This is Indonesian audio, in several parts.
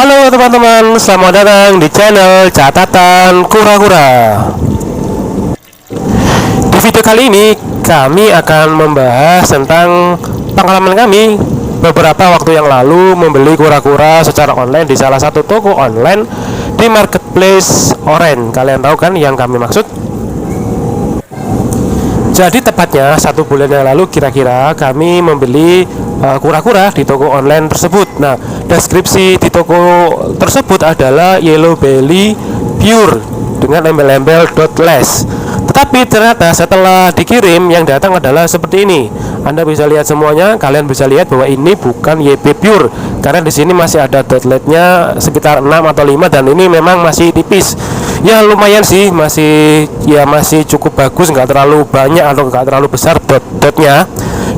Halo teman-teman, selamat datang di channel Catatan Kura-Kura. Di video kali ini kami akan membahas tentang pengalaman kami beberapa waktu yang lalu membeli kura-kura secara online di salah satu toko online di marketplace Oren. Kalian tahu kan yang kami maksud? Jadi tepatnya 1 bulan yang lalu kira-kira kami membeli kura-kura di toko online tersebut. Nah, deskripsi di toko tersebut adalah yellow belly pure dengan embel-embel dot less. Tetapi ternyata setelah dikirim yang datang adalah seperti ini. Anda bisa lihat semuanya, kalian bisa lihat bahwa ini bukan YB pure karena di sini masih ada dotletnya sekitar 6 atau 5 dan ini memang masih tipis. Ya lumayan sih, masih cukup bagus, nggak terlalu banyak atau nggak terlalu besar dotnya.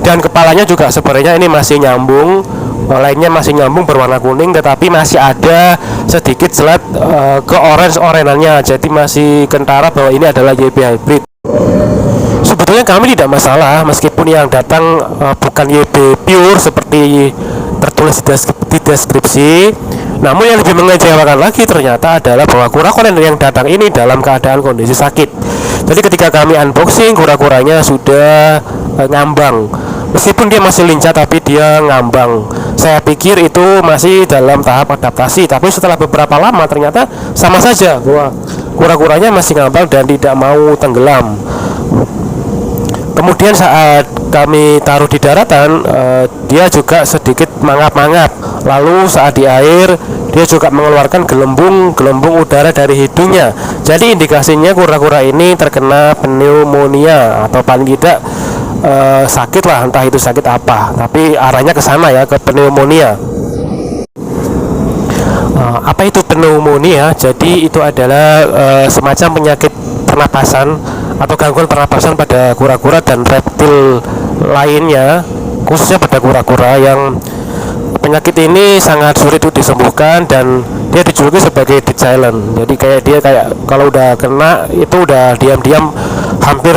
Dan kepalanya juga sebenarnya ini masih nyambung, lainnya masih nyambung berwarna kuning, tetapi masih ada sedikit selat ke orange-orananya, jadi masih kentara bahwa ini adalah YB hybrid. Sebetulnya kami tidak masalah meskipun yang datang bukan YB pure seperti tertulis di deskripsi. Namun yang lebih mengecewakan lagi ternyata adalah bahwa kura-kura yang datang ini dalam keadaan kondisi sakit. Jadi ketika kami unboxing, kura-kuranya sudah ngambang. Meskipun dia masih lincah tapi dia ngambang. Saya pikir itu masih dalam tahap adaptasi, tapi setelah beberapa lama ternyata sama saja bahwa kura-kuranya masih ngambang dan tidak mau tenggelam. Kemudian saat kami taruh di daratan, dia juga sedikit mangap-mangap. Lalu saat di air, dia juga mengeluarkan gelembung udara dari hidungnya. Jadi indikasinya kura-kura ini terkena pneumonia atau paling tidak sakit lah, entah itu sakit apa. Tapi arahnya ke sana ya, ke pneumonia. Apa itu pneumonia? Jadi itu adalah semacam penyakit pernapasan atau gangguan pernapasan pada kura-kura dan reptil lainnya, khususnya pada kura-kura yang penyakit ini sangat sulit untuk disembuhkan dan dia dijuluki sebagai dead silent. Jadi dia kalau udah kena itu udah diam-diam hampir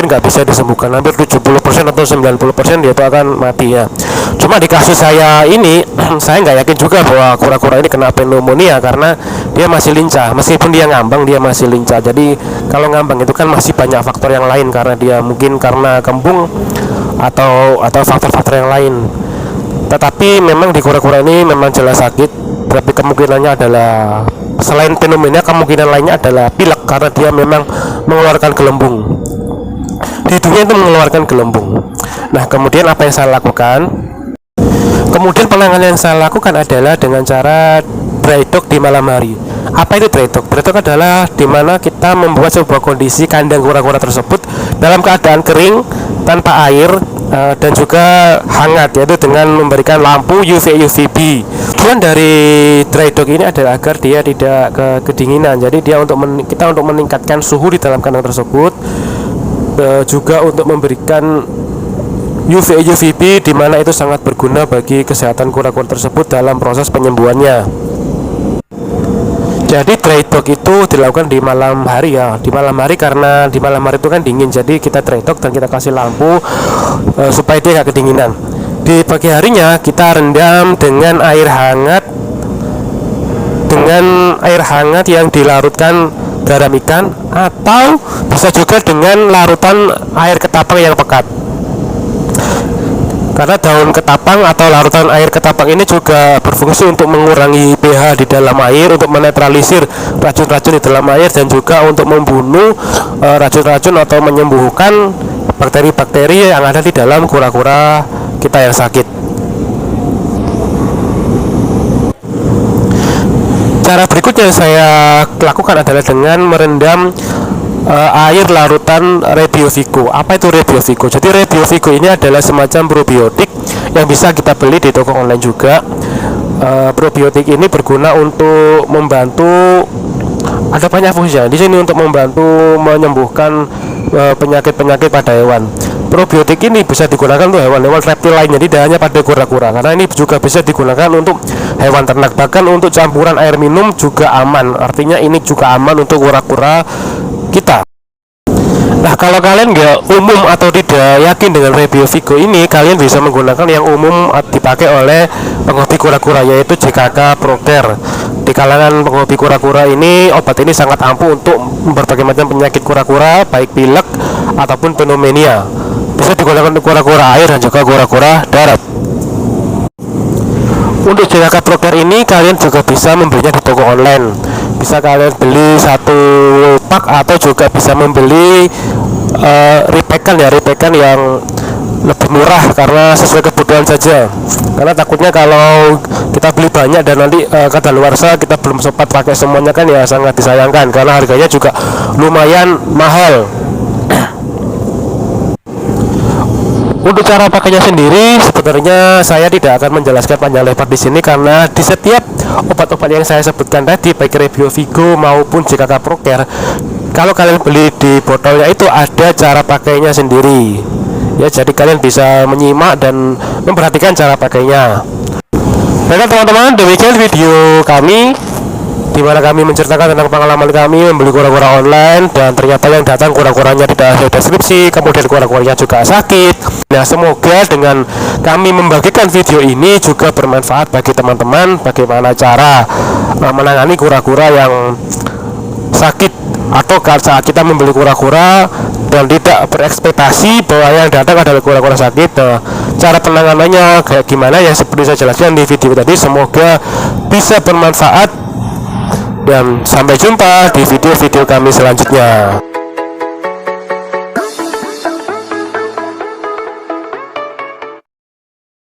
nggak bisa disembuhkan, hampir 70% atau 90% dia itu akan mati ya. Cuma di kasus saya ini saya nggak yakin juga bahwa kura-kura ini kena pneumonia karena dia masih lincah, meskipun dia ngambang dia masih lincah. Jadi kalau ngambang itu kan masih banyak faktor yang lain, karena dia mungkin karena kembung atau faktor-faktor yang lain. Tetapi memang di kura-kura ini memang jelas sakit, tapi kemungkinannya adalah selain pneumonia, kemungkinan lainnya adalah pilek karena dia memang mengeluarkan gelembung. Di hidungnya itu mengeluarkan gelembung. Nah, kemudian apa yang saya lakukan? Kemudian penanganan yang saya lakukan adalah dengan cara dry dock di malam hari. Apa itu dry dock? Dry dock adalah dimana kita membuat sebuah kondisi kandang kura-kura tersebut dalam keadaan kering, tanpa air, dan juga hangat, yaitu dengan memberikan lampu UVB. Tujuan dari dry dock ini adalah agar dia tidak kedinginan. Jadi dia kita untuk meningkatkan suhu di dalam kandang tersebut, juga untuk memberikan UVB di mana itu sangat berguna bagi kesehatan kura-kura tersebut dalam proses penyembuhannya. Jadi dry dock itu dilakukan di malam hari ya, di malam hari karena di malam hari itu kan dingin, jadi kita dry dock dan kita kasih lampu supaya dia nggak kedinginan. Di pagi harinya kita rendam dengan air hangat yang dilarutkan garam ikan, atau bisa juga dengan larutan air ketapang yang pekat. Karena daun ketapang atau larutan air ketapang ini juga berfungsi untuk mengurangi pH di dalam air, untuk menetralisir racun-racun di dalam air, dan juga untuk membunuh racun-racun atau menyembuhkan bakteri-bakteri yang ada di dalam kura-kura kita yang sakit. Cara berikutnya yang saya lakukan adalah dengan merendam air larutan Rebiovigo. Apa itu Rebiovigo? Jadi Rebiovigo ini adalah semacam probiotik yang bisa kita beli di toko online juga. Probiotik ini berguna untuk membantu, ada banyak fungsinya di sini, untuk membantu menyembuhkan penyakit-penyakit pada hewan. Probiotik ini bisa digunakan untuk hewan-hewan reptil lainnya, tidak hanya pada kura-kura, karena ini juga bisa digunakan untuk hewan ternak. Bahkan untuk campuran air minum juga aman. Artinya ini juga aman untuk kura-kura kita. Nah, kalau kalian nggak umum atau tidak yakin dengan Rebio Vigo ini, kalian bisa menggunakan yang umum dipakai oleh penghobi kura-kura, yaitu JKK Procare. Di kalangan penghobi kura-kura ini, obat ini sangat ampuh untuk berbagai macam penyakit kura-kura, baik pilek ataupun pneumonia. Bisa digunakan untuk kura-kura air dan juga kura-kura darat. Untuk JKK Procare ini kalian juga bisa membelinya di toko online. Bisa kalian beli satu pak atau juga bisa membeli repack-an yang lebih murah karena sesuai kebutuhan saja. Karena takutnya kalau kita beli banyak dan nanti kadaluarsa kita belum sempat pakai semuanya kan ya sangat disayangkan karena harganya juga lumayan mahal. Untuk cara pakainya sendiri, sebenarnya saya tidak akan menjelaskan panjang lebar di sini karena di setiap obat-obat yang saya sebutkan tadi, baik Rebio Vigo maupun JKK Procare, kalau kalian beli di botolnya itu ada cara pakainya sendiri. Ya, jadi kalian bisa menyimak dan memperhatikan cara pakainya. Baiklah teman-teman, demikian video kami di mana kami menceritakan tentang pengalaman kami membeli kura-kura online dan ternyata yang datang kura-kuranya tidak ada deskripsi, kemudian kura-kuranya juga sakit. Nah, semoga dengan kami membagikan video ini juga bermanfaat bagi teman-teman bagaimana cara menangani kura-kura yang sakit atau saat kita membeli kura-kura dan tidak berekspektasi bahwa yang datang adalah kura-kura sakit. Nah, cara penanganannya kayak gimana ya seperti saya jelaskan di video tadi. Semoga bisa bermanfaat dan sampai jumpa di video-video kami selanjutnya.